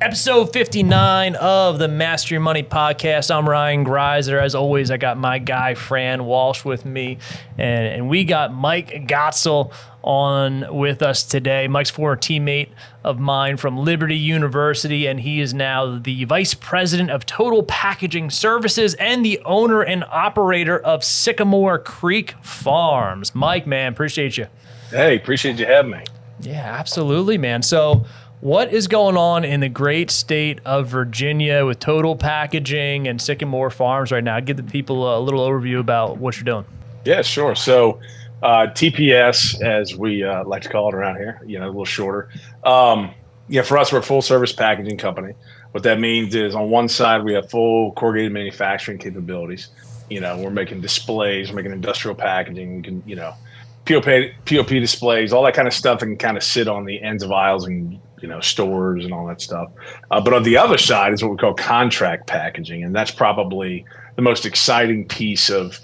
Episode 59 of the Master Your Money podcast. I'm Ryan Greiser. As always, I got my guy, Fran Walsh, with me. And we got Mike Godsil on with us today. Mike's former teammate of mine from Liberty University, and he is now the Vice President of Total Packaging Services and the owner and operator of Sycamore Creek Farms. Mike, man, appreciate you. Hey, appreciate you having me. Yeah, absolutely, man. So what is going on in the great state of Virginia with Total Packaging and Sycamore Farms right now? Give the people a little overview about what you're doing. Yeah, sure. So TPS, as we like to call it around here, a little shorter. For us, we're a full service packaging company. What that means is on one side, we have full corrugated manufacturing capabilities. We're making displays, we're making industrial packaging, we can, POP displays, all that kind of stuff that can kind of sit on the ends of aisles and stores and all that stuff. But on the other side is what we call contract packaging, and that's probably the most exciting piece of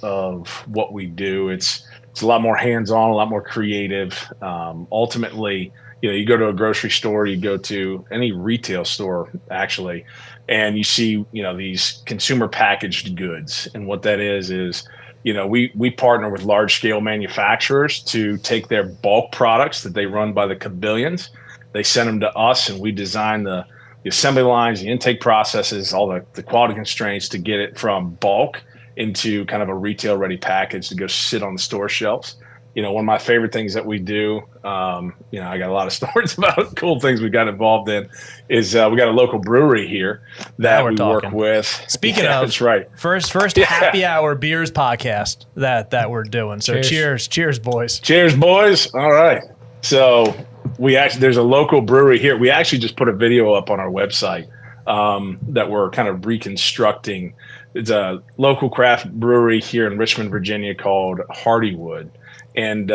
what we do. It's a lot more hands-on, a lot more creative. Ultimately, you go to a grocery store, you go to any retail store actually, and you see these consumer packaged goods, and what that is we partner with large scale manufacturers to take their bulk products that they run by the cabillions. They send them to us, and we design the assembly lines, the intake processes, all the quality constraints to get it from bulk into kind of a retail ready package to go sit on the store shelves. One of my favorite things that we do, I got a lot of stories about cool things we got involved in, is we got a local brewery here that we work with. Speaking of, that's right. First happy hour beers podcast that we're doing. So cheers, boys. Cheers, boys. All right. So there's a local brewery here. We actually just put a video up on our website that we're kind of reconstructing. It's a local craft brewery here in Richmond, Virginia called Hardywood. And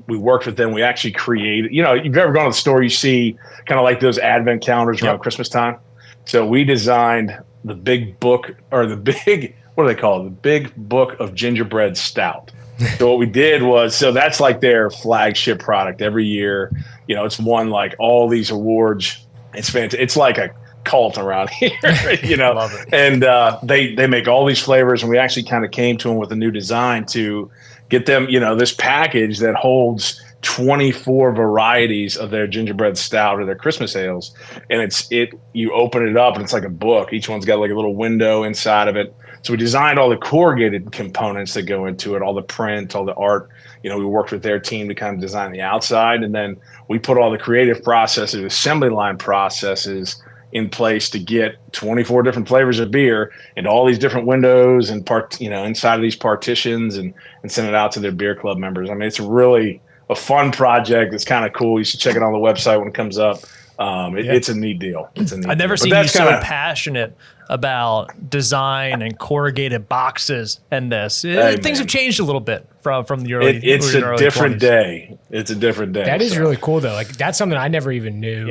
we worked with them. We actually created, you've ever gone to the store, you see kind of like those advent calendars around Christmas time. So we designed the big book, or the big, what do they call it? The big book of gingerbread stout. So what we did was, so that's like their flagship product every year. It's won like all these awards. It's fantastic. It's like a cult around here, Love it. And they make all these flavors, and we actually kind of came to them with a new design to get them, this package that holds 24 varieties of their gingerbread stout or their Christmas ales. And you open it up and it's like a book. Each one's got like a little window inside of it. So we designed all the corrugated components that go into it, all the print, all the art. We worked with their team to kind of design the outside. And then we put all the creative processes, assembly line processes in place to get 24 different flavors of beer and all these different windows and inside of these partitions and send it out to their beer club members. I mean, it's really a fun project. It's kind of cool. You should check it on the website when it comes up. It's a neat deal. I've never seen you so passionate about design and corrugated boxes and this. Things have changed a little bit from the early. It's a different 20s. day. It's a different day. That is really cool though. Like that's something I never even knew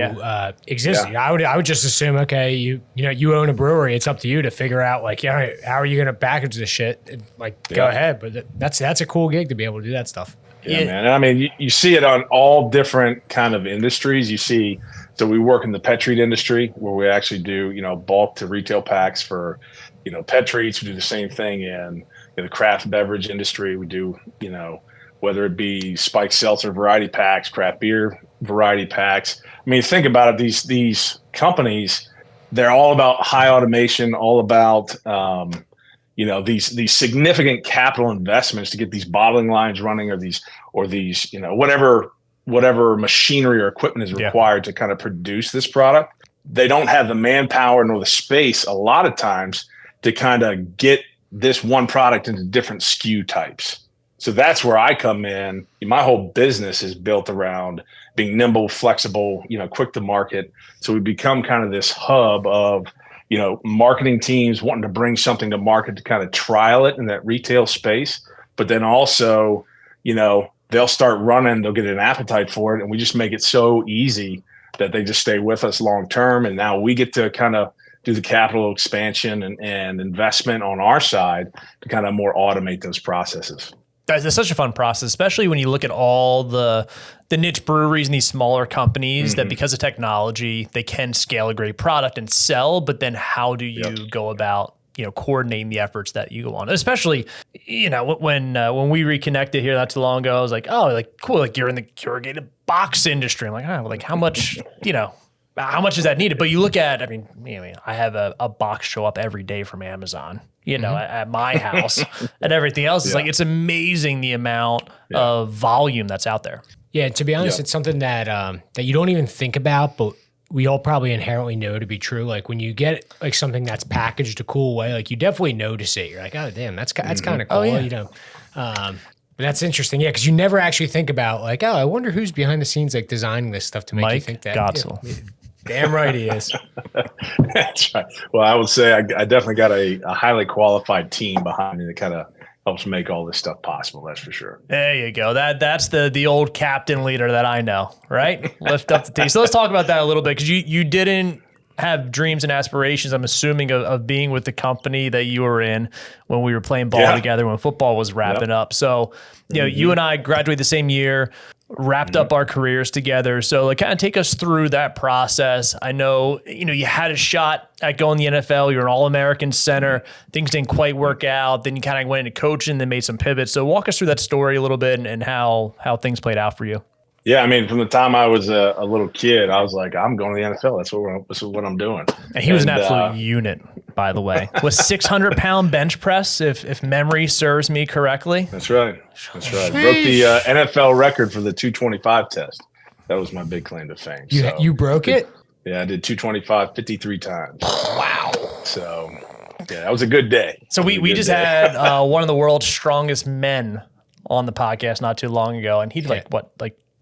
existed. Yeah. I would just assume, okay, you own a brewery. It's up to you to figure out like, how are you going to package this shit? Go ahead. But that's a cool gig to be able to do that stuff. Yeah, man. I mean, you see it on all different kind of industries. You see. So we work in the pet treat industry where we actually do, bulk to retail packs for, pet treats. We do the same thing in the craft beverage industry. We do, whether it be spiked seltzer variety packs, craft beer variety packs. I mean, think about it. These companies, they're all about high automation, all about, these significant capital investments to get these bottling lines running or these, whatever machinery or equipment is required to kind of produce this product. They don't have the manpower nor the space a lot of times to kind of get this one product into different SKU types. So that's where I come in. My whole business is built around being nimble, flexible, quick to market. So we become kind of this hub of, marketing teams wanting to bring something to market to kind of trial it in that retail space. But then also, they'll start running, they'll get an appetite for it, and we just make it so easy that they just stay with us long term. And now we get to kind of do the capital expansion and investment on our side to kind of more automate those processes. That's such a fun process, especially when you look at all the niche breweries and these smaller companies that because of technology, they can scale a great product and sell, but then how do you go about, coordinating the efforts that you go on, especially, when we reconnected here not too long ago, I was like, oh, like cool. Like you're in the corrugated box industry. I'm like, oh, like how much, how much is that needed? But you look at, I have a box show up every day from Amazon, at my house and everything else. It's like, it's amazing the amount of volume that's out there. Yeah. To be honest, it's something that, that you don't even think about, but we all probably inherently know to be true. Like when you get like something that's packaged a cool way, like you definitely notice it. You're like, oh damn, that's kind of cool. Oh, yeah. But that's interesting. Yeah. Cause you never actually think about like, oh, I wonder who's behind the scenes, like designing this stuff to make you think that. Godsil. Damn right he is. That's right. Well, I would say I definitely got a highly qualified team behind me that kind of helps make all this stuff possible. That's for sure. There you go. That's the old captain leader that I know, right? Lift up the team. So let's talk about that a little bit, because you didn't have dreams and aspirations, I'm assuming, of being with the company that you were in when we were playing ball together, when football was wrapping up. So, you and I graduated the same year, wrapped up our careers together. So like kind of take us through that process. I know, you had a shot at going to the NFL. You're an All-American center. Things didn't quite work out. Then you kind of went into coaching, then made some pivots. So walk us through that story a little bit and how things played out for you. Yeah, from the time I was a little kid, I was like, I'm going to the NFL. That's what I'm doing. And he was an absolute unit, by the way. With 600-pound bench press, if memory serves me correctly. That's right. Broke the NFL record for the 225 test. That was my big claim to fame. You broke it? Yeah, I did 225 53 times. Wow. So, yeah, that was a good day. So we just had one of the world's strongest men on the podcast not too long ago, and he'd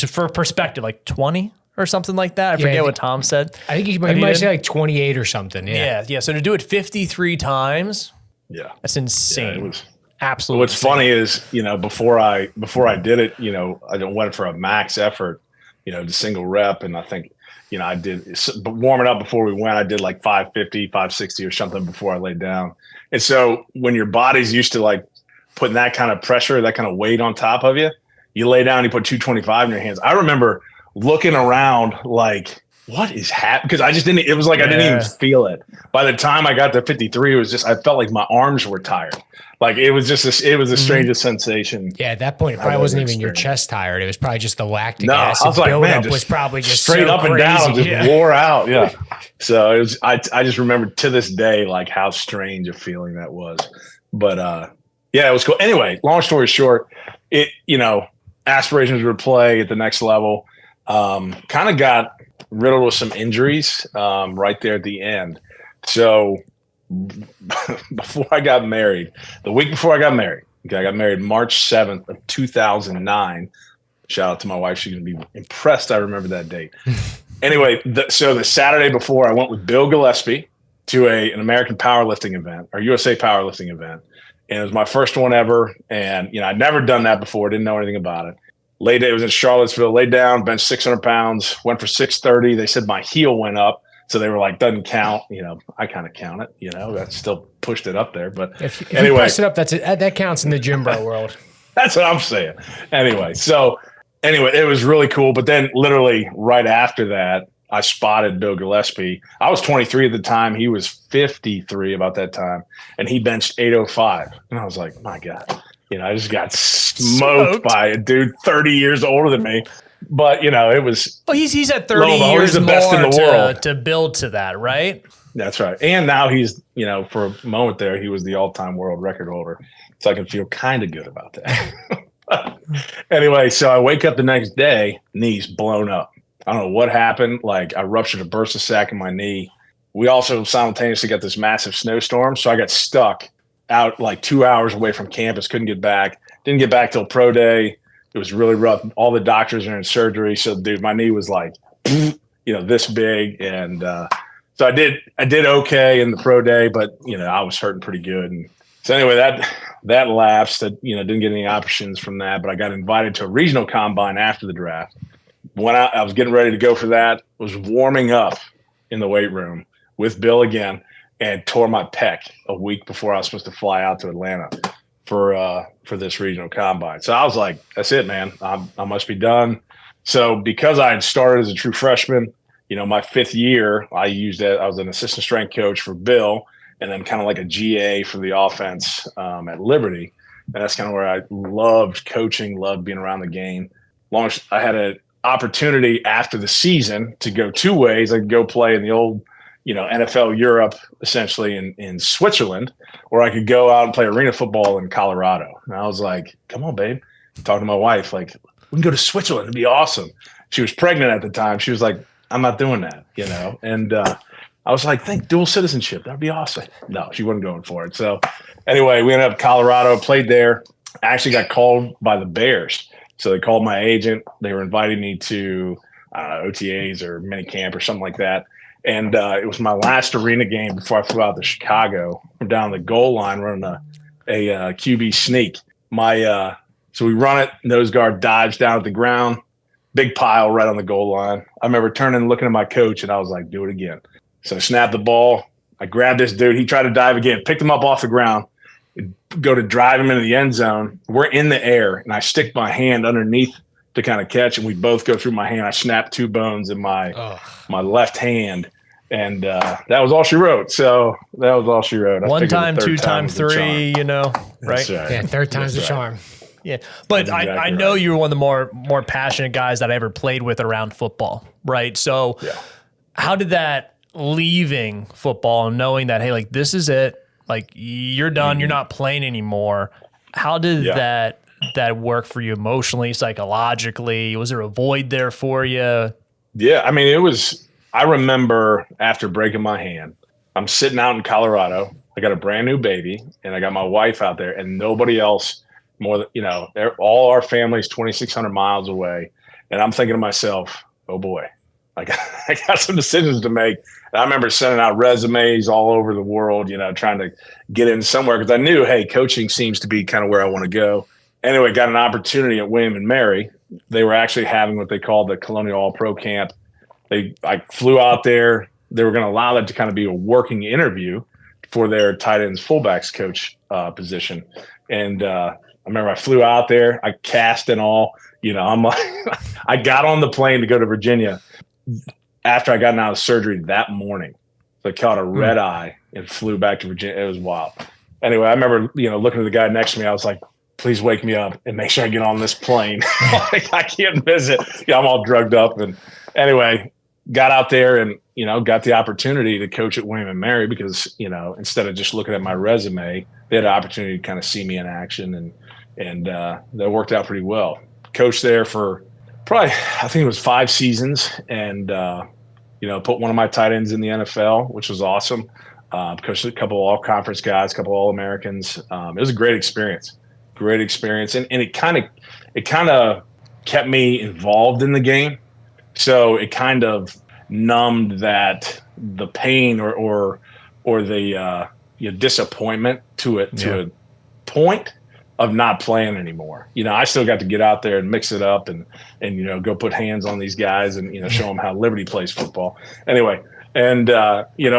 for perspective, like 20 or something like that. I forget what Tom said. I think he might say like 28 or something. Yeah. So to do it 53 times, that's insane. Yeah, it was absolutely. What's funny is, before I did it, I went for a max effort, the single rep, and I think, I did warming up before we went. I did like 550, 560 or something before I laid down. And so when your body's used to like putting that kind of pressure, that kind of weight on top of you, you lay down, you put 225 in your hands. I remember looking around like, what is happening? Because I just didn't, it was like I didn't even feel it. By the time I got to 53, it was just, I felt like my arms were tired. Like it was just, it was the strangest sensation. Yeah, at that point, it probably wasn't even your chest tired. It was probably just the lactic acid I was like, buildup was probably just straight so up and crazy. down, just wore out. Yeah. So it was, I just remember to this day, like how strange a feeling that was. But yeah, it was cool. Anyway, long story short, it, aspirations were to play at the next level. Kind of got riddled with some injuries right there at the end. So before I got married, the week before I got married, I got married March 7th of 2009. Shout out to my wife. She's going to be impressed I remember that date. Anyway, so the Saturday before, I went with Bill Gillespie to an American powerlifting event, or USA powerlifting event. And it was my first one ever. And, I'd never done that before. Didn't know anything about it. It was in Charlottesville. Laid down, benched 600 pounds, went for 630. They said my heel went up. So they were like, doesn't count. I kind of count it. That still pushed it up there. But if you press it up, that counts in the gym bro world. That's what I'm saying. Anyway, it was really cool. But then literally right after that, I spotted Bill Gillespie. I was 23 at the time. He was 53 about that time. And he benched 805. And I was like, my God, I just got smoked by a dude 30 years older than me. But, it was. Well, he's at 30 years the best in the world to build to that, right? That's right. And now he's, for a moment there, he was the all-time world record holder. So I can feel kind of good about that. Anyway, so I wake up the next day, knees blown up. I don't know what happened. Like I ruptured a bursa sac in my knee. We also simultaneously got this massive snowstorm. So I got stuck out like 2 hours away from campus. Couldn't get back. Didn't get back till pro day. It was really rough. All the doctors are in surgery. So dude, my knee was like, this big. And so I did okay in the pro day, but I was hurting pretty good. And so anyway, that lapsed. Didn't get any options from that, but I got invited to a regional combine after the draft. When I was getting ready to go for that, was warming up in the weight room with Bill again and tore my pec a week before I was supposed to fly out to Atlanta. for this regional combine. So I was like, that's it, man. I must be done. So because I had started as a true freshman, my 5th year, I was an assistant strength coach for Bill, and then kind of like a GA for the offense at Liberty. And that's kind of where I loved coaching, loved being around the game. Long as I had an opportunity after the season to go 2 ways. I could go play in the old, NFL Europe, essentially in Switzerland, or I could go out and play arena football in Colorado. And I was like, come on, babe. Talking to my wife, like, we can go to Switzerland. It'd be awesome. She was pregnant at the time. She was like, I'm not doing that, And I was like, think dual citizenship. That'd be awesome. No, she wasn't going for it. So anyway, we ended up Colorado, played there. I actually got called by the Bears. So they called my agent. They were inviting me to OTAs or mini camp or something like that. And it was my last arena game before I flew out to Chicago. I'm down the goal line running a QB sneak. So we run it, nose guard dives down at the ground, big pile right on the goal line. I remember turning and looking at my coach, and I was like, do it again. So I snapped the ball. I grabbed this dude. He tried to dive again, picked him up off the ground, go to drive him into the end zone. We're in the air, and I stick my hand underneath to kind of catch, and we both go through my hand. I snapped 2 bones in my left hand, and that was all she wrote. So that was all she wrote. 1 time, 2 time, 3, right? Right. Yeah, 3rd time's the charm. Yeah, but I know you were one of the more passionate guys that I ever played with around football, right? So how did that leaving football and knowing that, hey, like, this is it, like, you're done, you're not playing anymore, how did that work for you emotionally, psychologically? Was there a void there for you? Yeah, I mean, I remember after breaking my hand, I'm sitting out in Colorado. I got a brand new baby, and I got my wife out there, and nobody else more than, all our family's 2,600 miles away. And I'm thinking to myself, oh boy, I got some decisions to make. And I remember sending out resumes all over the world, trying to get in somewhere because I knew, hey, coaching seems to be kind of where I want to go. Anyway, got an opportunity at William & Mary. They were actually having what they called the Colonial All-Pro Camp. I flew out there. They were going to allow that to kind of be a working interview for their tight ends fullbacks coach position. And I remember I flew out there. I cast and all. I'm like, I got on the plane to go to Virginia after I got out of surgery that morning. So I caught a red eye and flew back to Virginia. It was wild. Anyway, I remember, looking at the guy next to me. I was like, please wake me up and make sure I get on this plane. Like, I can't miss it. I'm all drugged up. And anyway, got out there and, got the opportunity to coach at William & Mary because, instead of just looking at my resume, they had an opportunity to kind of see me in action. And that worked out pretty well. Coached there for probably, I think it was 5 seasons, and, put one of my tight ends in the NFL, which was awesome. Coached a couple of all-conference guys, a couple of All-Americans. It was a great experience. And it kind of kept me involved in the game. So it kind of numbed the pain or the disappointment to a point of not playing anymore. I still got to get out there and mix it up and go put hands on these guys and show them how Liberty plays football. Anyway, and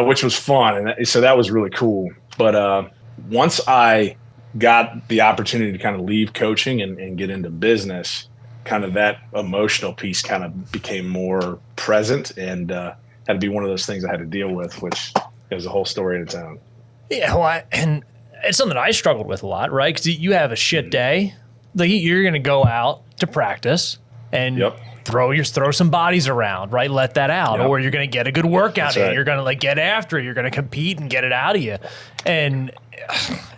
which was fun, and so that was really cool. But once I got the opportunity to kind of leave coaching and get into business, kind of that emotional piece kind of became more present and had to be one of those things I had to deal with, which is a whole story in its own. Yeah, well, and it's something I struggled with a lot, right? Because you have a shit day. Like, you're going to go out to practice and throw some bodies around, right? Let that out. Or you're going to get a good workout in. Right. You're going to get after it. You're going to compete and get it out of you. And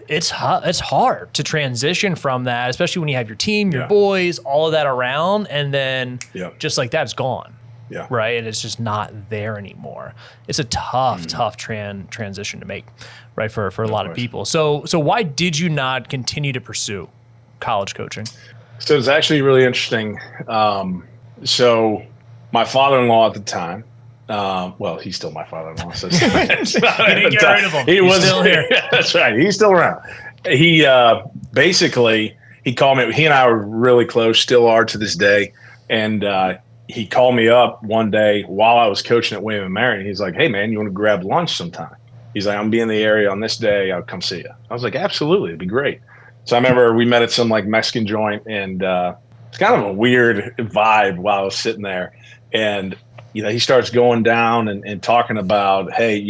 it's hard to transition from that, especially when you have your team, your boys, all of that around, and then just like that, it's gone. Yeah. Right. And it's just not there anymore. It's a tough transition to make, right, for a lot of people. So why did you not continue to pursue college coaching? So it's actually really interesting. So my father-in-law at the time, well, he's still my father-in-law. So you didn't get rid of him. He was still here. Yeah, that's right. He's still around. He basically, he called me. He and I were really close, still are to this day. And he called me up one day while I was coaching at William & Mary. And he's like, hey, man, you want to grab lunch sometime? He's like, I'm be in the area on this day. I'll come see you. I was like, absolutely. It'd be great. So I remember we met at some like Mexican joint, and it's kind of a weird vibe while I was sitting there. And, he starts going down and talking about, hey,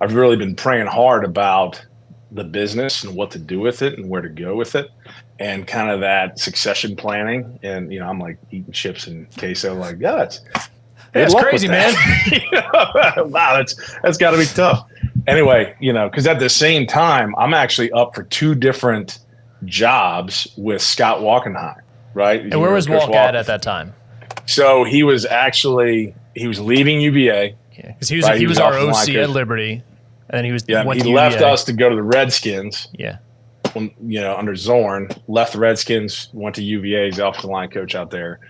I've really been praying hard about the business and what to do with it and where to go with it, and kind of that succession planning. And, I'm like eating chips and queso, like, yeah, that's crazy, man. Wow, that's got to be tough. Anyway, because at the same time, I'm actually up for 2 different jobs with Scott Walkenheim, right? And where was Walk at that time? So he was leaving UVA. Yeah, because he was our OC at Liberty, and then he left us to go to the Redskins. Yeah, under Zorn, left the Redskins, went to UVA. He's the offensive line coach out there.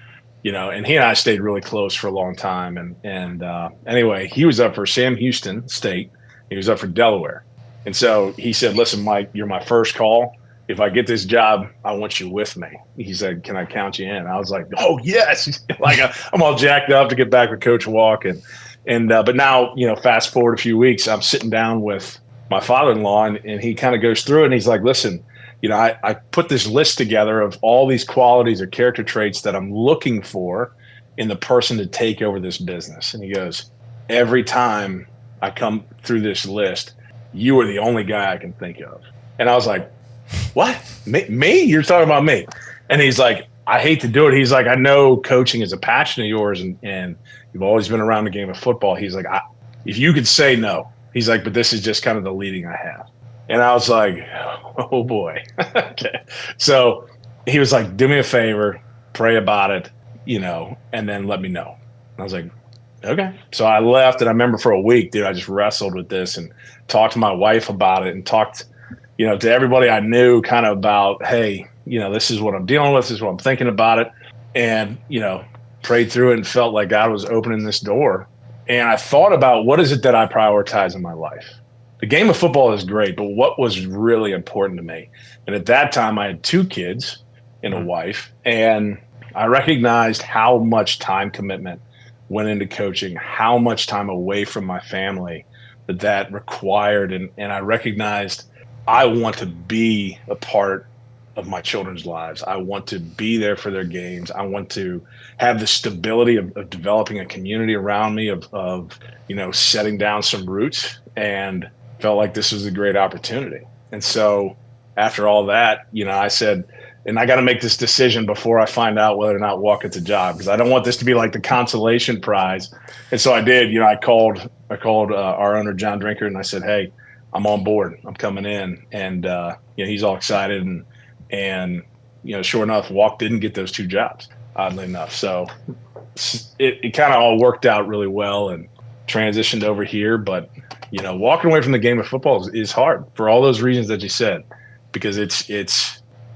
And he and I stayed really close for a long time. And anyway, he was up for Sam Houston State. He was up for Delaware. And so he said, listen, Mike, you're my first call. If I get this job, I want you with me. He said, can I count you in? I was like, oh, yes. Like I'm all jacked up to get back with Coach Walk. But now, fast forward a few weeks, I'm sitting down with my father-in-law, and he kind of goes through it, and he's like, listen, I put this list together of all these qualities or character traits that I'm looking for in the person to take over this business. And he goes, every time I come through this list, you are the only guy I can think of. And I was like, what? Me? You're talking about me? And he's like, I hate to do it. He's like, I know coaching is a passion of yours, and you've always been around the game of football. He's like, if you could say no, he's like, but this is just kind of the leading I have. And I was like, oh boy. Okay. So he was like, do me a favor, pray about it, and then let me know. I was like, okay. So I left, and I remember for a week, dude, I just wrestled with this and talked to my wife about it, and talked, to everybody I knew kind of about, hey, this is what I'm dealing with, this is what I'm thinking about it. And, prayed through it and felt like God was opening this door. And I thought about, what is it that I prioritize in my life? The game of football is great, but what was really important to me? And at that time, I had 2 kids and a wife, and I recognized how much time commitment went into coaching, how much time away from my family that required. And I recognized I want to be a part of my children's lives. I want to be there for their games. I want to have the stability of developing a community around me, of setting down some roots, and felt like this was a great opportunity. And so after all that, I said, and I got to make this decision before I find out whether or not Walk gets a job, because I don't want this to be like the consolation prize. And so I did. I called our owner, John Drinker, and I said, hey, I'm on board. I'm coming in. And he's all excited. And sure enough, Walk didn't get those 2 jobs, oddly enough. So it kind of all worked out really well and transitioned over here. But walking away from the game of football is hard for all those reasons that you said, because it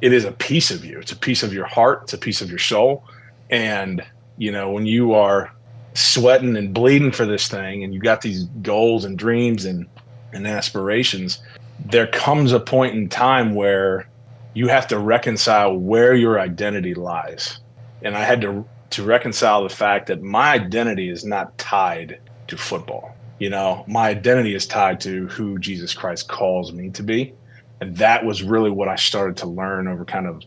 is a piece of you. It's a piece of your heart. It's a piece of your soul. And, when you are sweating and bleeding for this thing, and you got these goals and dreams and aspirations, there comes a point in time where you have to reconcile where your identity lies. And I had to reconcile the fact that my identity is not tied to football. My identity is tied to who Jesus Christ calls me to be. And that was really what I started to learn over kind of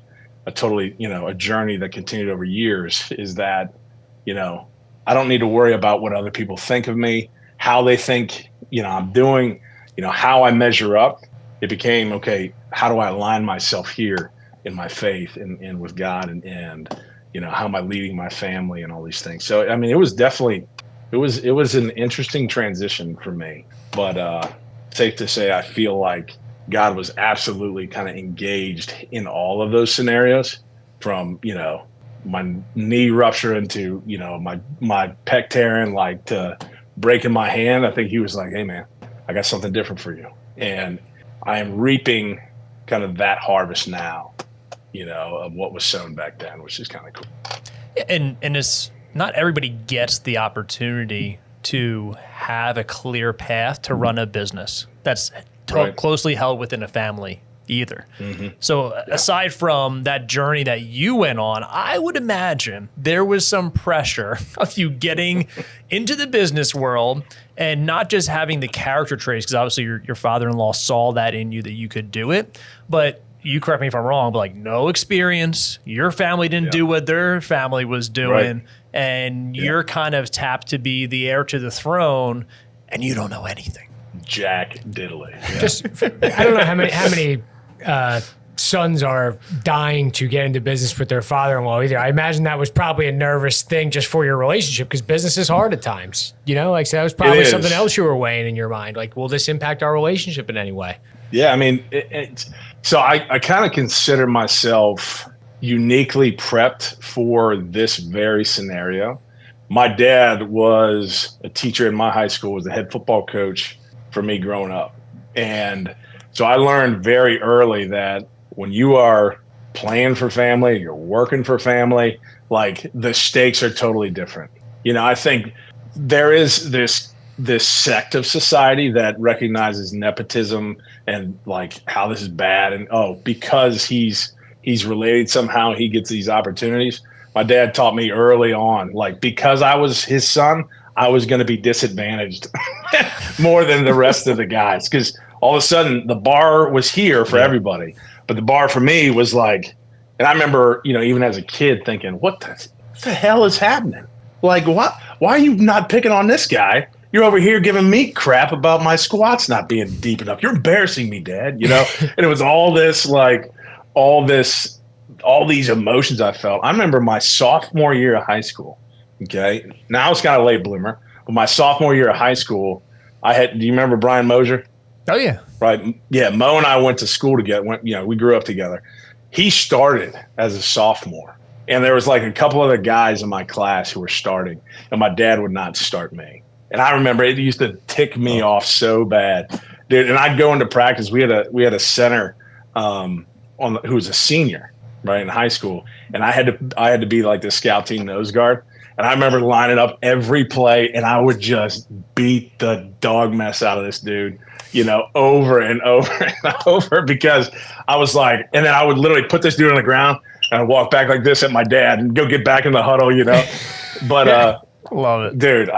a journey that continued over years, is that, I don't need to worry about what other people think of me, how they think, I'm doing, how I measure up. It became, okay, how do I align myself here in my faith and with God, and how am I leading my family and all these things. So, I mean, it was definitely, it was an interesting transition for me, but safe to say, I feel like God was absolutely kind of engaged in all of those scenarios, from, my knee rupturing to, my pec tearing, like, to breaking my hand. I think he was like, hey man, I got something different for you. And I am reaping kind of that harvest now, of what was sown back then, which is kind of cool. And it's not everybody gets the opportunity to have a clear path to run a business that's closely held within a family either. Mm-hmm. So aside from that journey that you went on, I would imagine there was some pressure of you getting into the business world and not just having the character traits, because obviously your father-in-law saw that in you, that you could do it, but you correct me if I'm wrong, but like no experience. Your family didn't do what their family was doing, and you're kind of tapped to be the heir to the throne, and you don't know anything. Jack Diddley. Yeah. Just, I don't know how many sons are dying to get into business with their father-in-law either. I imagine that was probably a nervous thing just for your relationship, because business is hard at times. You know, like so that was probably something else you were weighing in your mind. Like, will this impact our relationship in any way? Yeah, I mean, so I kind of consider myself uniquely prepped for this very scenario. My dad was a teacher in my high school, was the head football coach for me growing up. And so I learned very early that when you are playing for family, you're working for family, like the stakes are totally different. You know, I think there is this sect of society that recognizes nepotism and like how this is bad. And, because he's related somehow, he gets these opportunities. My dad taught me early on, like, because I was his son, I was going to be disadvantaged more than the rest of the guys. Because all of a sudden the bar was here for everybody. But the bar for me was like, and I remember, even as a kid thinking, what the hell is happening? Like, what? Why are you not picking on this guy? You're over here giving me crap about my squats not being deep enough. You're embarrassing me, Dad. And it was all these emotions I felt. I remember my sophomore year of high school. Okay. Now it's kind of late bloomer, but my sophomore year of high school, do you remember Brian Mosier? Oh yeah. Right. Yeah. Mo and I went to school together. We grew up together. He started as a sophomore, and there was like a couple other guys in my class who were starting, and my dad would not start me. And I remember it used to tick me off so bad, dude. And I'd go into practice. We had a center who was a senior, right, in high school, and I had to be like the scout team nose guard. And I remember lining up every play, and I would just beat the dog mess out of this dude, over and over and over, because I was like, and then I would literally put this dude on the ground and I'd walk back like this at my dad and go get back in the huddle, But love it, dude.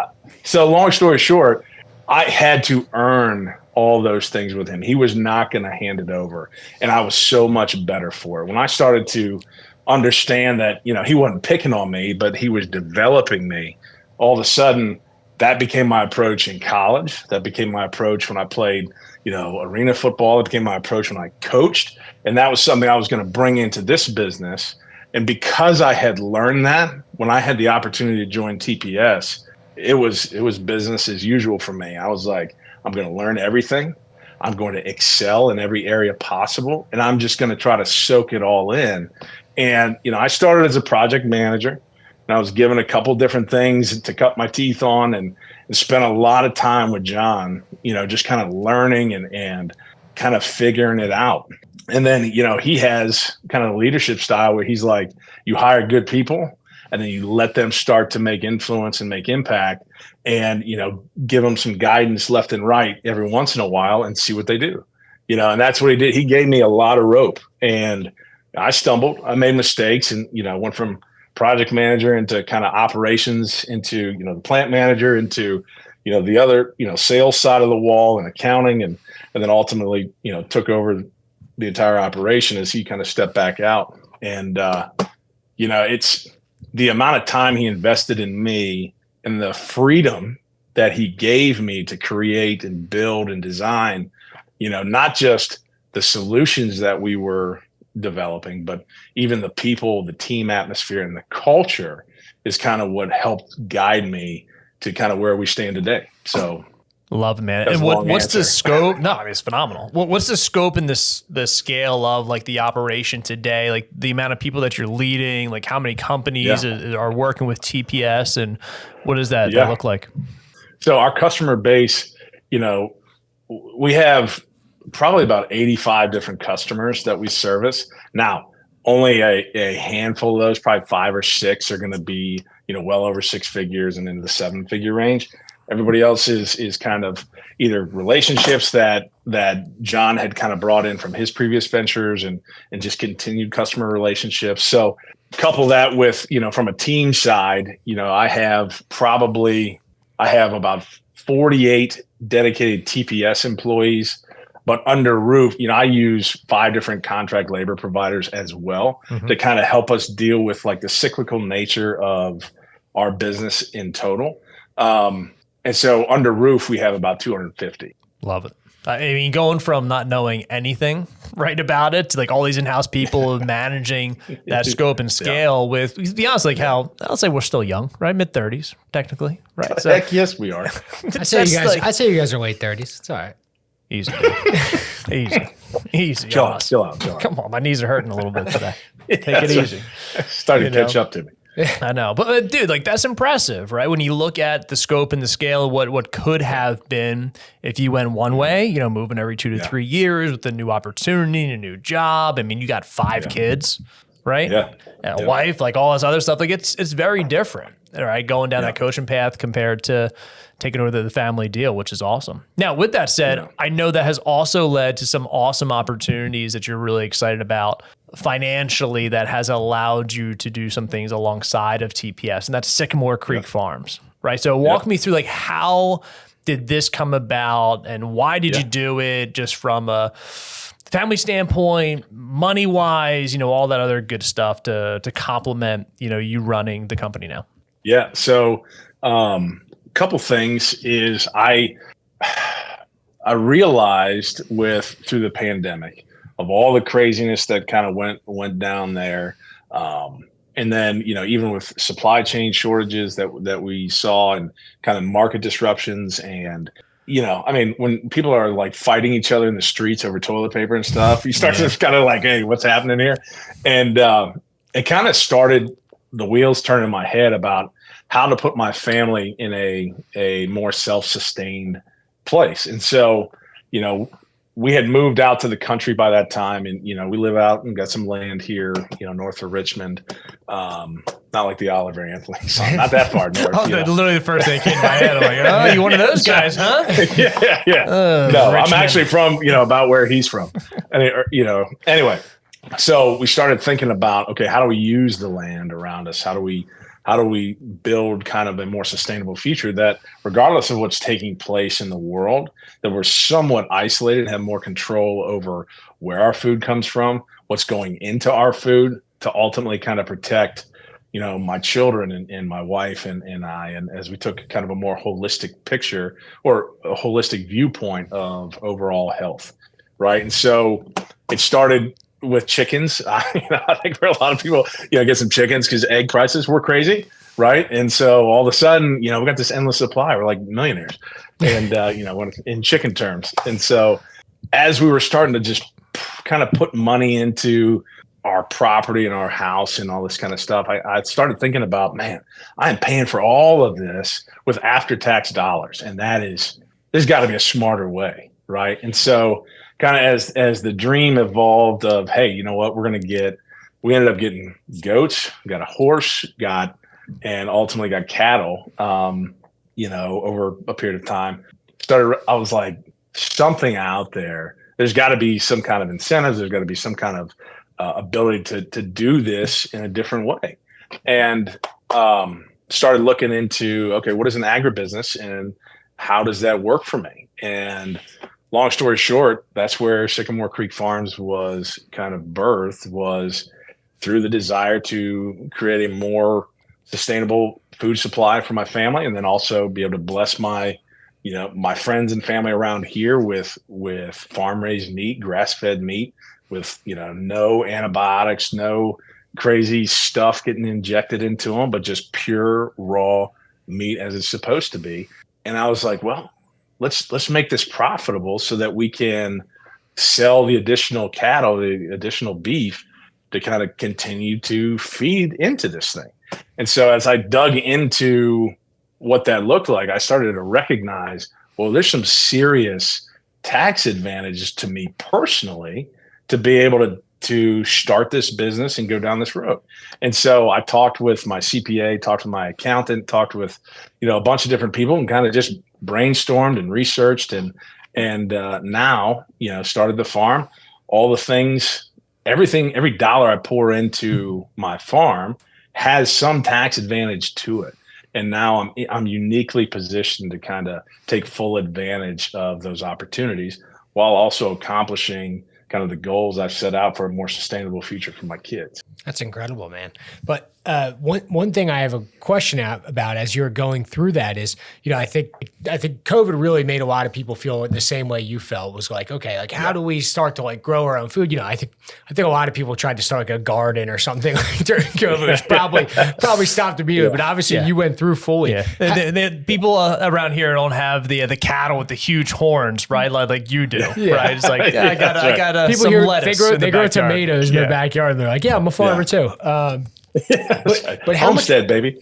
So long story short, I had to earn all those things with him. He was not going to hand it over, and I was so much better for it. When I started to understand that, he wasn't picking on me, but he was developing me, all of a sudden that became my approach in college. That became my approach when I played, arena football. It became my approach when I coached. And that was something I was going to bring into this business. And because I had learned that, when I had the opportunity to join TPS, it was business as usual for me. I was like, I'm going to learn everything. I'm going to excel in every area possible. And I'm just going to try to soak it all in. And, I started as a project manager, and I was given a couple different things to cut my teeth on, and spent a lot of time with John, just kind of learning and kind of figuring it out. And then, he has kind of a leadership style where he's like, you hire good people, and then you let them start to make influence and make impact, and, give them some guidance left and right every once in a while and see what they do, and that's what he did. He gave me a lot of rope, and I stumbled. I made mistakes, and, went from project manager into kind of operations into, the plant manager into, the other, sales side of the wall and accounting. And then ultimately, took over the entire operation as he kind of stepped back out. And, it's the amount of time he invested in me and the freedom that he gave me to create and build and design, not just the solutions that we were developing, but even the people, the team atmosphere, and the culture is kind of what helped guide me to kind of where we stand today. So love it, man. And what's the scope? No, I mean, it's phenomenal. What's the scope and the scale of like the operation today? Like the amount of people that you're leading, like how many companies are working with TPS, and what does that look like? So our customer base, we have probably about 85 different customers that we service. Now, only a handful of those, probably 5 or 6, are going to be, well over 6 figures and into the 7-figure range. Everybody else is kind of either relationships that John had kind of brought in from his previous ventures and just continued customer relationships. So couple that with, from a team side, I have about 48 dedicated TPS employees. But under roof, I use 5 different contract labor providers as well to kind of help us deal with like the cyclical nature of our business in total. And so under roof, we have about 250. Love it. I mean, going from not knowing anything right about it to like all these in-house people managing that scope and scale with, to be honest, like how I'll say we're still young, right? Mid-30s, technically, right? So, heck yes, we are. I say you guys are late 30s. It's all right. Easy, dude. Easy. Chill out. Come on, my knees are hurting a little bit today. Take it easy. Starting to catch up to me. I know, but dude, like that's impressive, right? When you look at the scope and the scale of what could have been if you went one way, moving every 2 to 3 years with a new opportunity and a new job. I mean, you got 5 kids, right? Yeah. And a wife, like all this other stuff. Like it's very different, right? Going down that coaching path compared to taking over the family deal, which is awesome. Now, with that said, I know that has also led to some awesome opportunities that you're really excited about financially that has allowed you to do some things alongside of TPS, and that's Sycamore Creek Farms, right? So walk me through like how did this come about and why did you do it just from a family standpoint, money-wise, all that other good stuff to complement, you running the company now? Yeah. So, couple things is I realized through the pandemic of all the craziness that kind of went down there. And then, even with supply chain shortages that we saw and kind of market disruptions and, I mean, when people are like fighting each other in the streets over toilet paper and stuff, you start to kind of like, hey, what's happening here? And it kind of started the wheels turning in my head about how to put my family in a more self-sustained place. And so, we had moved out to the country by that time and, we live out and got some land here, north of Richmond. Not like the Oliver Anthony song, not that far north. Literally the first thing that came to my head. I'm like, oh, you one of those guys, huh? Yeah. No, Richmond. I'm actually from, about where he's from. And, anyway, so we started thinking about, okay, how do we use the land around us? How do we build kind of a more sustainable future that regardless of what's taking place in the world, that we're somewhat isolated and have more control over where our food comes from, what's going into our food to ultimately kind of protect, my children and my wife and I, and as we took kind of a more holistic picture or a holistic viewpoint of overall health. Right. And so it started with chickens. I think for a lot of people, get some chickens because egg prices were crazy. Right. And so all of a sudden, we got this endless supply. We're like millionaires and, in chicken terms. And so as we were starting to just kind of put money into our property and our house and all this kind of stuff, I started thinking about, man, I am paying for all of this with after-tax dollars. And there's got to be a smarter way. Right. And so kind of as the dream evolved of, hey, you know what, we ended up getting goats, got a horse, and ultimately got cattle, over a period of time. I was like, something out there, there's got to be some kind of incentives. There's got to be some kind of ability to do this in a different way. And started looking into, okay, what is an agribusiness and how does that work for me? And long story short, that's where Sycamore Creek Farms was kind of birthed, was through the desire to create a more sustainable food supply for my family, and then also be able to bless my friends and family around here with farm raised meat, grass fed meat, with no antibiotics, no crazy stuff getting injected into them, but just pure raw meat as it's supposed to be. And I was like, well, let's make this profitable so that we can sell the additional cattle, the additional beef, to kind of continue to feed into this thing. And so as I dug into what that looked like, I started to recognize, well, there's some serious tax advantages to me personally to be able to start this business and go down this road. And so I talked with my CPA, talked with my accountant, talked with, a bunch of different people and kind of just brainstormed and researched and now, started the farm. All the things, everything, every dollar I pour into my farm has some tax advantage to it. And now I'm uniquely positioned to kind of take full advantage of those opportunities while also accomplishing kind of the goals I've set out for a more sustainable future for my kids. That's incredible, man. But one thing I have a question about as you're going through that is, I think COVID really made a lot of people feel the same way you felt. Was like, okay, like how do we start to like grow our own food? I think a lot of people tried to start like a garden or something like during COVID, which probably stopped immediately. But obviously, you went through fully. Yeah, the people around here don't have the cattle with the huge horns, right? Like you do, right? It's like I got people some here, lettuce. They grow tomatoes in their backyard, and they're like, I'm a farmer too. But how homestead, baby.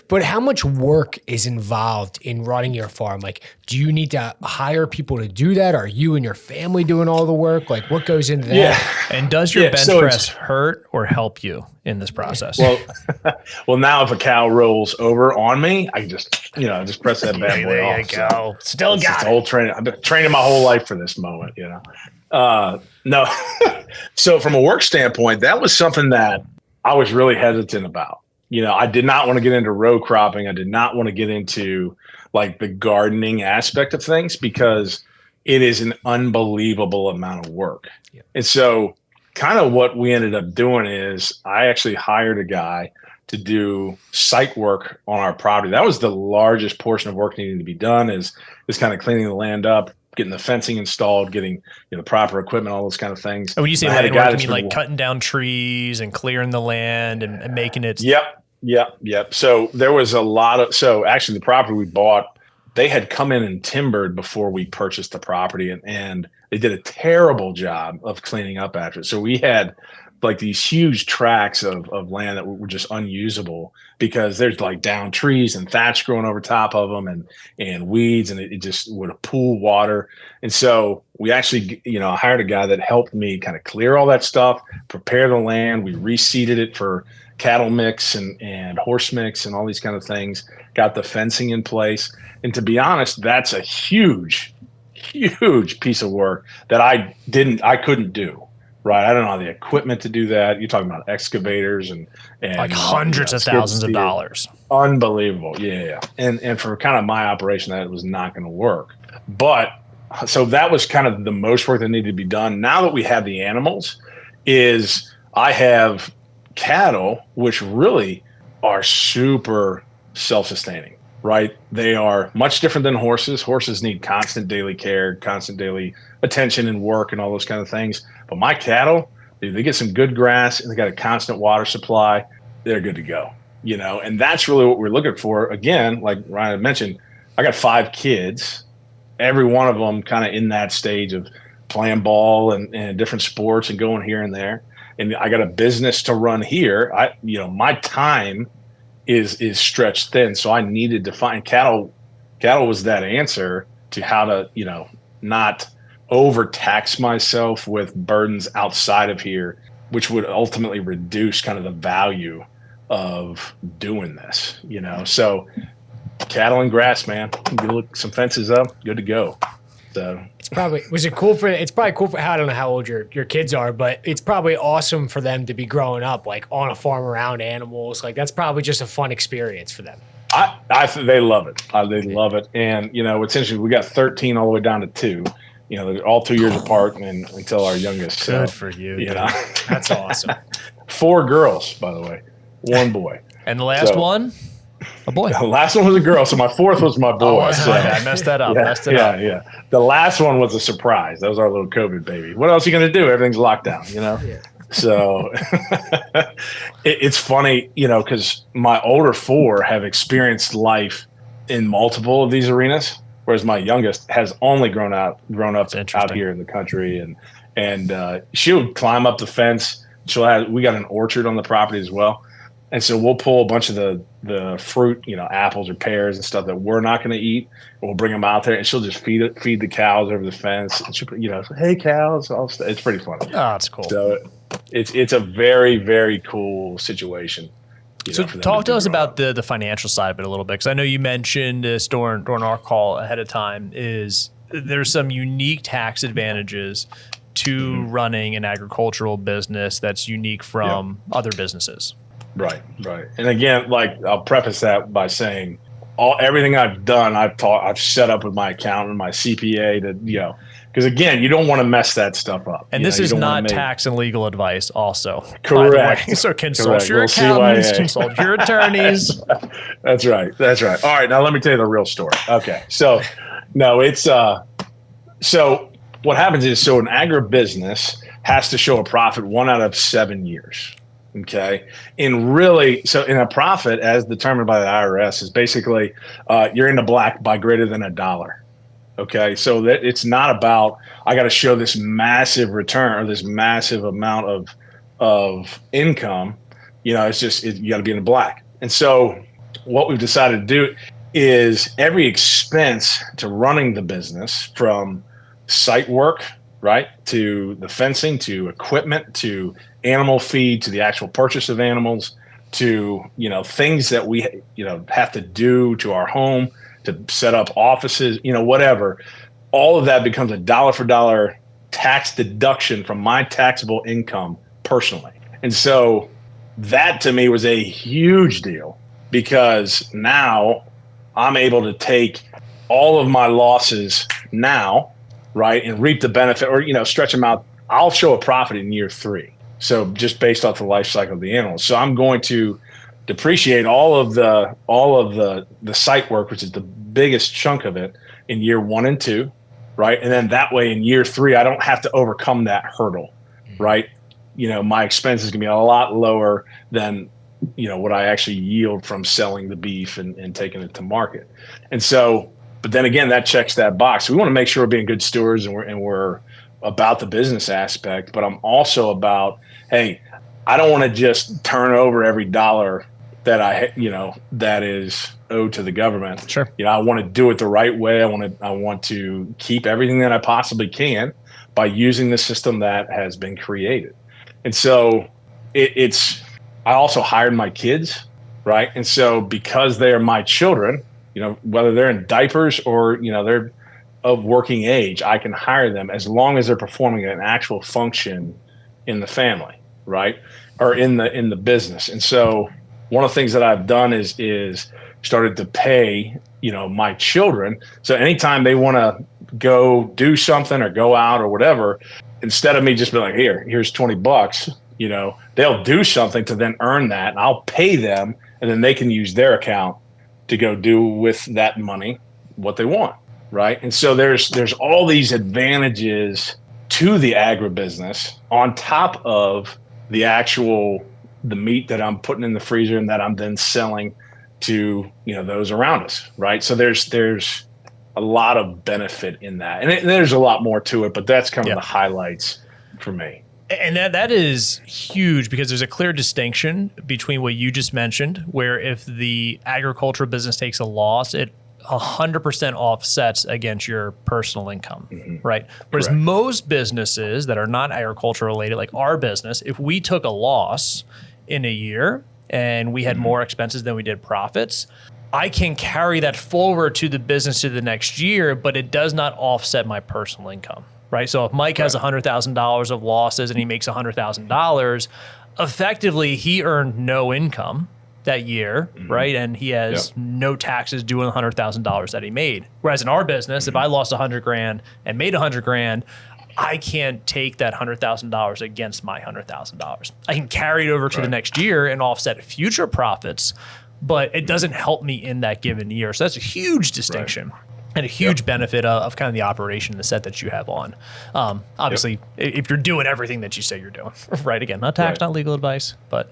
But how much work is involved in running your farm? Like, do you need to hire people to do that? Are you and your family doing all the work? Like, what goes into that? Yeah. And does your bench press hurt or help you in this process? Well, now if a cow rolls over on me, I can just press that bad boy off. There you go. Still got it. Whole training. I've been training my whole life for this moment. No. So from a work standpoint, that was something that I was really hesitant about. I did not want to get into row cropping. I did not want to get into like the gardening aspect of things because it is an unbelievable amount of work. Yeah. And so kind of what we ended up doing is I actually hired a guy to do site work on our property. That was the largest portion of work needing to be done is kind of cleaning the land up, getting the fencing installed, getting the proper equipment, all those kind of things. And when you say land work, you mean like cutting down trees and clearing the land and making it. Yep. So there was a lot of, actually the property we bought, they had come in and timbered before we purchased the property and they did a terrible job of cleaning up after it. So we had like these huge tracts of land that were just unusable because there's like down trees and thatch growing over top of them and weeds, and it just would pool water. And so we actually, hired a guy that helped me kind of clear all that stuff, prepare the land. We reseeded it for cattle mix and horse mix and all these kind of things, got the fencing in place. And to be honest, that's a huge piece of work that I couldn't do. Right. I don't know the equipment to do that. You're talking about excavators and like hundreds of thousands of dollars. Unbelievable. Yeah. And for kind of my operation, that was not going to work. But so that was kind of the most work that needed to be done. Now that we have the animals is I have cattle, which really are super self-sustaining, right? They are much different than horses. Horses need constant daily care, constant daily attention and work and all those kind of things. But my cattle, they get some good grass and they got a constant water supply. They're good to go, and that's really what we're looking for. Again, like Ryan had mentioned, I got 5 kids, every one of them kind of in that stage of playing ball and different sports and going here and there. And I got a business to run here. My time is stretched thin. So I needed to find cattle. Cattle was that answer to how to, not overtax myself with burdens outside of here, which would ultimately reduce kind of the value of doing this, So cattle and grass, man. You look some fences up, good to go. So it's probably cool for I don't know how old your kids are, but it's probably awesome for them to be growing up like on a farm around animals. Like that's probably just a fun experience for them. They love it. They love it. And it's interesting. We got 13 all the way down to 2. They're all 2 years apart and until our youngest. Good for you. That's awesome. 4 girls, by the way, 1 boy. And the last one, a boy. The last one was a girl, so my 4th was my boy. I messed that up. Yeah. The last one was a surprise. That was our little COVID baby. What else are you going to do? Everything's locked down, Yeah. So it's funny, because my older 4 have experienced life in multiple of these arenas, whereas my youngest has only grown up out here in the country, and she would climb up the fence. We got an orchard on the property as well, and so we'll pull a bunch of the fruit, apples or pears and stuff that we're not going to eat, and we'll bring them out there, and she'll just feed the cows over the fence, and she'll hey cows, it's pretty funny. Oh, that's cool. So it's a very, very cool situation. So talk to us about the financial side of it a little bit, because I know you mentioned this during our call ahead of time, is there's some unique tax advantages to running an agricultural business that's unique from other businesses. Right. And again, like I'll preface that by saying everything I've done, I've set up with my accountant, my CPA to, Because again, you don't want to mess that stuff up. And this is not tax and legal advice also. Correct. So consult your accountants, consult your attorneys. That's right. All right, now let me tell you the real story. Okay. So no, it's so what happens is, so an agribusiness has to show a profit 1 out of 7 years. Okay. And really, so in a profit as determined by the IRS is basically you're in the black by greater than $1. Okay. So that it's not about, I got to show this massive return or this massive amount of income. You know, it's just, you got to be in the black. And so what we've decided to do is every expense to running the business, from site work, right, to the fencing, to equipment, to animal feed, to the actual purchase of animals, to, you know, things that we, you know, have to do to our home, to set up offices, you know, whatever, all of that becomes a dollar for dollar tax deduction from my taxable income personally. And so that to me was a huge deal, because now I'm able to take all of my losses now, right, and reap the benefit, or, you know, stretch them out. I'll show a profit in year 3. So just based off the life cycle of the animals. So I'm going to depreciate all of the site work, which is the biggest chunk of it, in year 1 and 2, right? And then that way in year 3, I don't have to overcome that hurdle, right? You know, my expenses can be a lot lower than, you know, what I actually yield from selling the beef and taking it to market. And so, but then again, that checks that box. We want to make sure we're being good stewards and we're about the business aspect, but I'm also about, hey, I don't want to just turn over every dollar that that is owed to the government. Sure. You know, I want to do it the right way. I want to keep everything that I possibly can by using the system that has been created. And so I also hired my kids, right? And so because they are my children, you know, whether they're in diapers or, you know, they're of working age, I can hire them as long as they're performing an actual function in the family, right? Or in the business. And so one of the things that I've done is started to pay, you know, my children. So anytime they want to go do something or go out or whatever, instead of me just being like, here's $20, you know, they'll do something to then earn that, and I'll pay them, and then they can use their account to go do with that money what they want, right? And so there's all these advantages to the agribusiness on top of the meat that I'm putting in the freezer and that I'm then selling to, you know, those around us, right? So there's a lot of benefit in that, and there's a lot more to it, but that's kind of the highlights for me. And that is huge, because there's a clear distinction between what you just mentioned, where if the agricultural business takes a loss, it 100% offsets against your personal income, right? Whereas Correct. most businesses that are not agricultural related, like our business, if we took a loss in a year and we had more expenses than we did profits, I can carry that forward to the business to the next year, but it does not offset my personal income, right? So if Mike has $100,000 of losses and he makes $100,000, effectively he earned no income that year, right? And he has no taxes due on the $100,000 that he made. Whereas in our business, if I lost $100,000 and made $100,000, I can't take that $100,000 against my $100,000. I can carry it over to the next year and offset future profits, but it doesn't help me in that given year. So that's a huge distinction. And a huge benefit of kind of the operation, the set that you have on. Obviously, if you're doing everything that you say you're doing, right? Again, not tax, not legal advice, but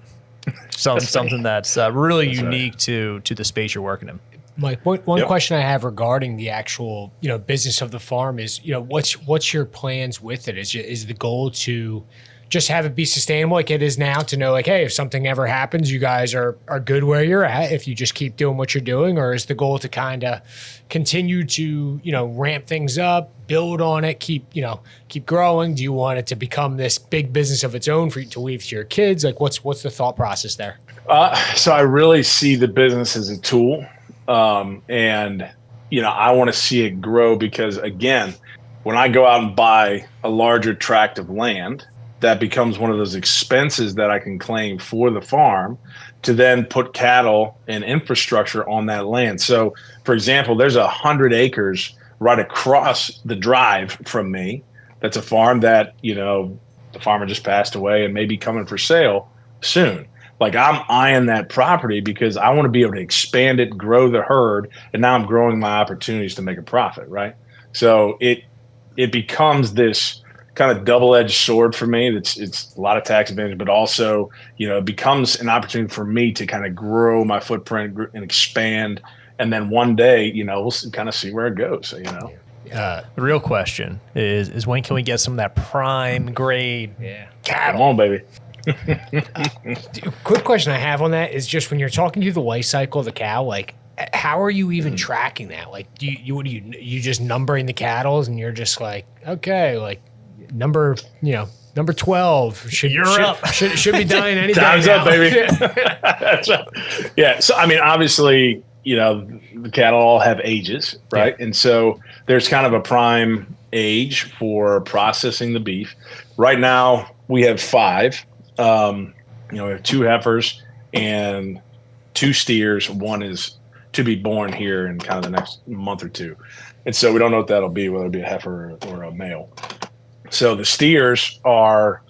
something that's really unique to the space you're working in. Mike, one question I have regarding the actual, you know, business of the farm is, you know, what's your plans with it? Is the goal to just have it be sustainable like it is now, to know like, hey, if something ever happens, you guys are good where you're at if you just keep doing what you're doing? Or is the goal to kind of continue to, you know, ramp things up, build on it, keep growing? Do you want it to become this big business of its own for you to leave to your kids? Like what's the thought process there? So I really see the business as a tool. And, you know, I want to see it grow, because again, when I go out and buy a larger tract of land, that becomes one of those expenses that I can claim for the farm to then put cattle and infrastructure on that land. So for example, there's 100 acres right across the drive from me. That's a farm that, the farmer just passed away and may be coming for sale soon. Like, I'm eyeing that property because I want to be able to expand it, grow the herd, and now I'm growing my opportunities to make a profit, right? So it becomes this kind of double-edged sword for me. It's a lot of tax advantage, but also, it becomes an opportunity for me to kind of grow my footprint and expand. And then one day, we'll kind of see where it goes. The real question is when can we get some of that prime grade cattle? Come on, baby. Quick question I have on that is just when you're talking through the life cycle of the cow, like, how are you even tracking that? Like, what do you just numbering the cattle and you're just like, okay, like number 12 should be dying any day. Time's now. up, baby. That's right. Yeah. So, I mean, obviously, the cattle all have ages, right? Yeah. And so there's kind of a prime age for processing the beef. Right now, we have 5. We have 2 heifers and 2 steers. One is to be born here in kind of the next month or 2. And so we don't know what that'll be, whether it be a heifer or a male. So the steers are,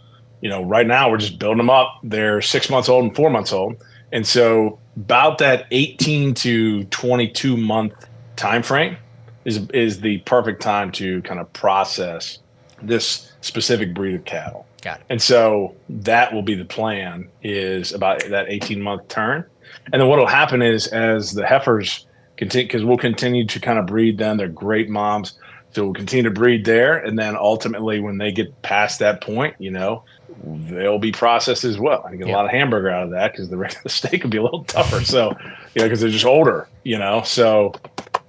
right now we're just building them up. They're 6 months old and 4 months old. And so about that 18 to 22 month time frame is the perfect time to kind of process this specific breed of cattle. Got it. And so that will be the plan, is about that 18-month turn. And then what will happen is, as the heifers continue, because we'll continue to kind of breed them. They're great moms. So we'll continue to breed there. And then ultimately, when they get past that point, they'll be processed as well. I get a lot of hamburger out of that because the regular steak would be a little tougher. So, because they're just older, So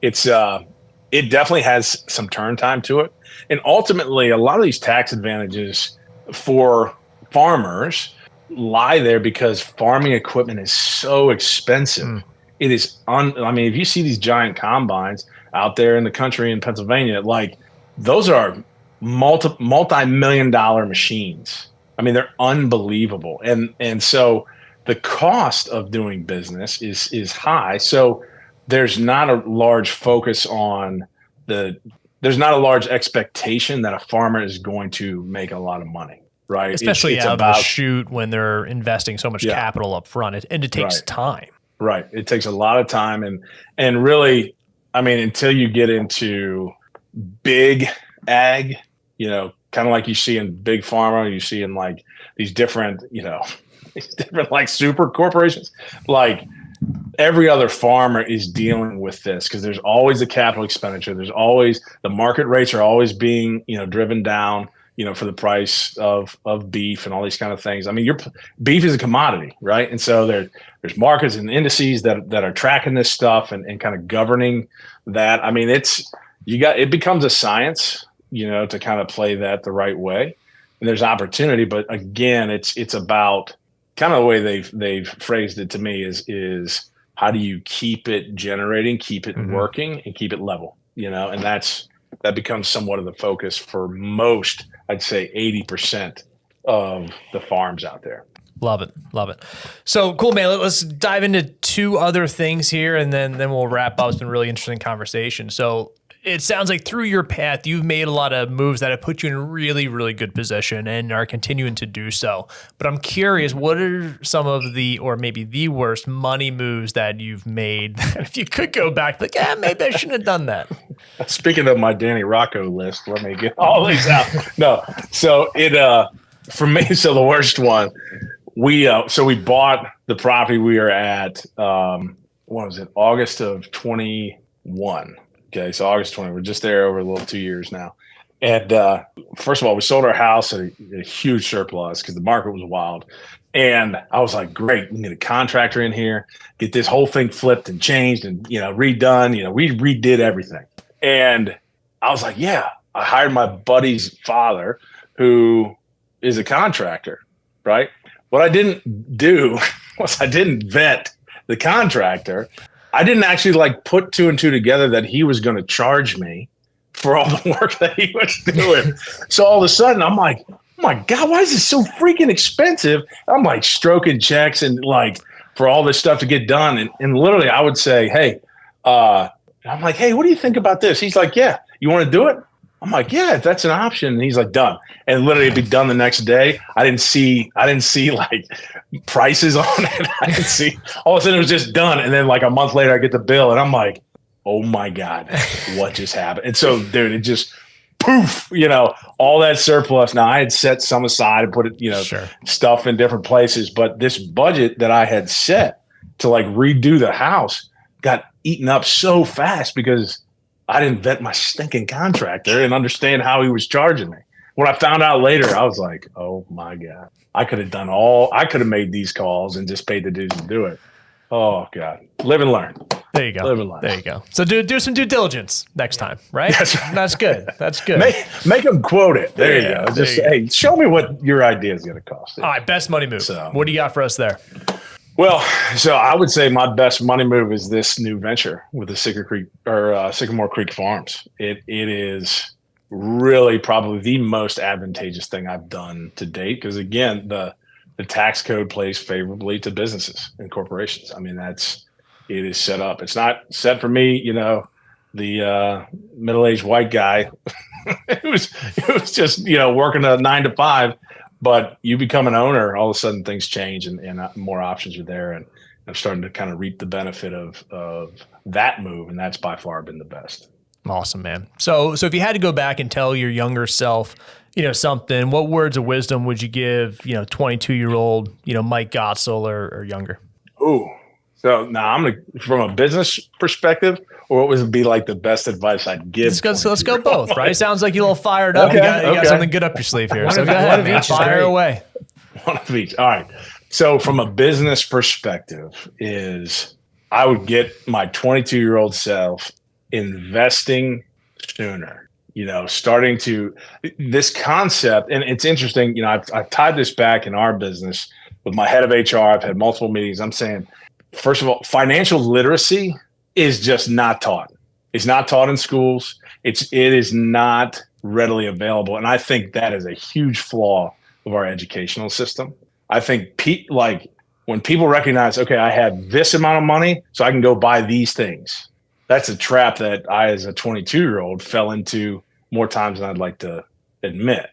it's it definitely has some turn time to it. And ultimately, a lot of these tax advantages for farmers lie there because farming equipment is so expensive. It is if you see these giant combines out there in the country in Pennsylvania, like, those are multi-million-dollar machines. I mean, they're unbelievable. And so the cost of doing business is high. So there's not a large focus on there's not a large expectation that a farmer is going to make a lot of money, right? Especially out of the chute when they're investing so much capital up front. And it takes time. Right. It takes a lot of time. And really, until you get into big ag, kind of like you see in big pharma, you see in like these different, these different like super corporations, like every other farmer is dealing with this because there's always the capital expenditure. There's always the market rates are always being, driven down, for the price of beef and all these kind of things. Your beef is a commodity, right? And so there's markets and indices that are tracking this stuff and kind of governing that. It becomes a science, to kind of play that the right way. And there's opportunity, but again, it's about kind of the way they've phrased it to me is how do you keep it generating, keep it working, and keep it level, and that becomes somewhat of the focus for most, I'd say 80% of the farms out there. Love it. So cool, man. Let's dive into 2 other things here and then we'll wrap up. It's been a really interesting conversation. So it sounds like through your path, you've made a lot of moves that have put you in a really, really good position and are continuing to do so. But I'm curious, what are some of or maybe the worst money moves that you've made? If you could go back, like, maybe I shouldn't have done that. Speaking of my Danny Rocco list, let me get all these out. No. So for me, so the worst one, we bought the property we are at, August of 21. Okay, so August 20, we're just there over a little 2 years now. And first of all, we sold our house at a huge surplus because the market was wild. And I was like, great, we can get a contractor in here, get this whole thing flipped and changed and, redone. We redid everything. And I was like, yeah, I hired my buddy's father, who is a contractor, right? What I didn't do was I didn't vet the contractor. I didn't actually put 2 and 2 together that he was going to charge me for all the work that he was doing. So all of a sudden I'm like, oh my God, why is this so freaking expensive? I'm like stroking checks and for all this stuff to get done. And literally I would say, hey, I'm like, hey, what do you think about this? He's like, yeah, You want to do it? I'm like, yeah, if that's an option. And he's like, done. And literally it'd be done the next day. I didn't see like prices on it. I didn't see, all of a sudden it was just done. And then like a month later I get the bill and I'm like, oh my God, what just happened? And so dude, it just poof, all that surplus. Now I had set some aside and put it, stuff in different places, but this budget that I had set to like redo the house got eaten up so fast because I didn't vet my stinking contractor and understand how he was charging me. When I found out later, I was like, oh my God, I could have made these calls and just paid the dudes to do it. Oh God, live and learn. There you go. Live and learn. There you go. So do some due diligence next time, right? That's right. That's good. That's good. Make them quote it. There you go. Just hey, show me what your idea is going to cost. All right, best money move. So, what do you got for us there? Well, so I would say my best money move is this new venture with the Sycamore Creek Farms. It is really probably the most advantageous thing I've done to date because again, the tax code plays favorably to businesses and corporations. I mean, it is set up. It's not set for me, the middle-aged white guy. it was just, working a 9 to 5, but you become an owner, all of a sudden things change and more options are there. And I'm starting to kind of reap the benefit of that move. And that's by far been the best. Awesome, man. So if you had to go back and tell your younger self, something, what words of wisdom would you give, 22-year-old, Mike Godsil or younger? Ooh. So now from a business perspective, or what would be like the best advice I'd give? Let's go both, right? It sounds like you're a little fired up. Okay, you got something good up your sleeve here. So go ahead, man. Fire away. One of each. All right. So from a business perspective is I would get my 22-year-old self investing sooner. Starting to this concept, and it's interesting. I've tied this back in our business with my head of HR. I've had multiple meetings. I'm saying, first of all, financial literacy is just not taught. It's not taught in schools. It is not readily available, and I think that is a huge flaw of our educational system. I think when people recognize, okay, I have this amount of money, so I can go buy these things. That's a trap that I, as a 22-year-old, fell into more times than I'd like to admit.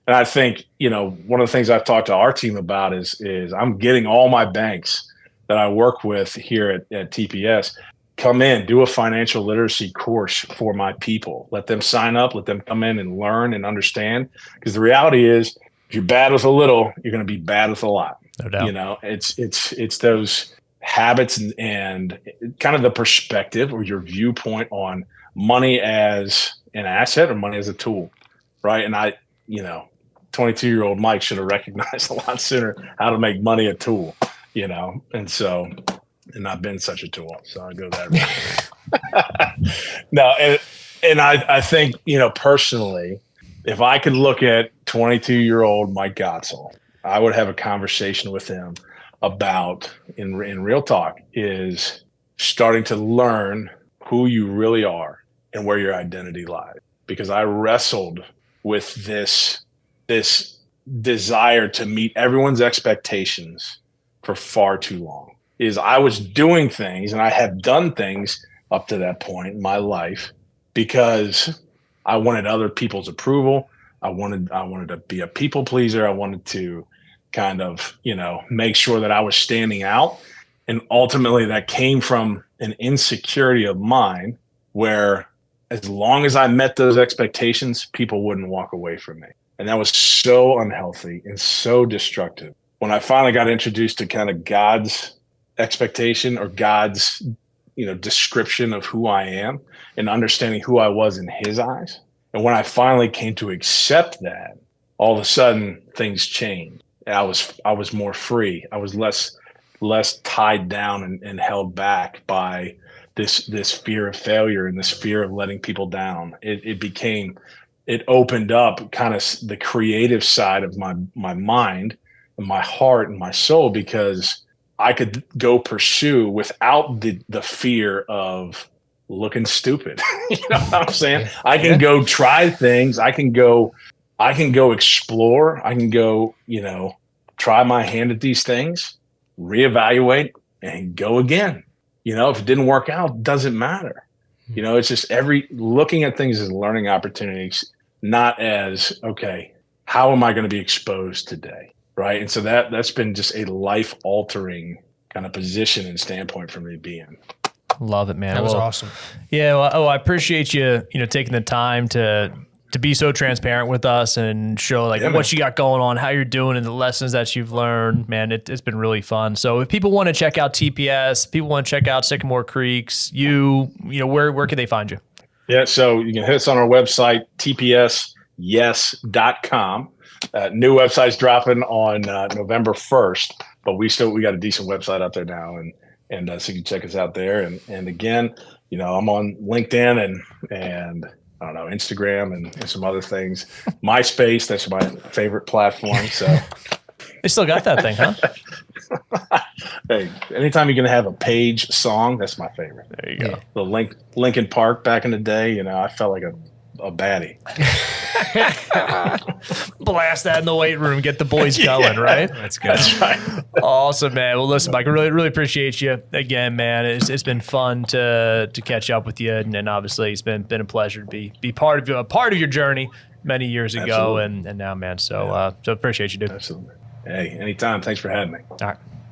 And I think, one of the things I've talked to our team about is I'm getting all my banks that I work with here at TPS, come in, do a financial literacy course for my people. Let them sign up, let them come in and learn and understand. Because the reality is, if you're bad with a little, you're going to be bad with a lot. No doubt. It's those habits and kind of the perspective or your viewpoint on money as an asset or money as a tool, right? And 22-year-old Mike should have recognized a lot sooner how to make money a tool, and I've been such a tool, so I go that route. No, and I think, personally, if I could look at 22-year-old Mike Godsil, I would have a conversation with him about, in real talk, is starting to learn who you really are and where your identity lies. Because I wrestled with this desire to meet everyone's expectations for far too long. I was doing things, and I have done things up to that point in my life because I wanted other people's approval. I wanted to be a people pleaser. I wanted to kind of, make sure that I was standing out. And ultimately that came from an insecurity of mine where as long as I met those expectations, people wouldn't walk away from me. And that was so unhealthy and so destructive. When I finally got introduced to kind of God's expectation or God's, description of who I am and understanding who I was in his eyes. And when I finally came to accept that, all of a sudden things changed. I was more free. I was less tied down and held back by this fear of failure and this fear of letting people down. It opened up kind of the creative side of my mind and my heart and my soul, because I could go pursue without the fear of looking stupid. You know what I'm saying? I can go try things. I can go explore. I can go, try my hand at these things, reevaluate, and go again. If it didn't work out, doesn't matter. You know, it's just looking at things as learning opportunities, not as, okay, how am I going to be exposed today? Right. And so that's been just a life altering kind of position and standpoint for me to be in. Love it, man. That was awesome. Yeah. Well, I appreciate you, taking the time to be so transparent with us and show what you got going on, how you're doing, and the lessons that you've learned. Man, it's been really fun. So if people want to check out TPS, people want to check out Sycamore Creeks, where can they find you? Yeah. So you can hit us on our website, tpsyes.com. New website's dropping on November 1st, but we got a decent website out there now, and so you can check us out there. And again, I'm on LinkedIn and I don't know, Instagram and some other things. MySpace, that's my favorite platform. So they still got that thing, huh? Hey, anytime you're gonna have a Page song, that's my favorite. There you go. The Linkin Park back in the day, I felt like a baddie. Blast that in the weight room, get the boys going, right? That's good. That's right. Awesome, man. Well, listen, Mike, I really appreciate you again, man. It's been fun to catch up with you, and obviously it's been a pleasure to be part of your journey many years ago, and now, man. So appreciate you, dude. Absolutely. Hey, anytime. Thanks for having me. All right.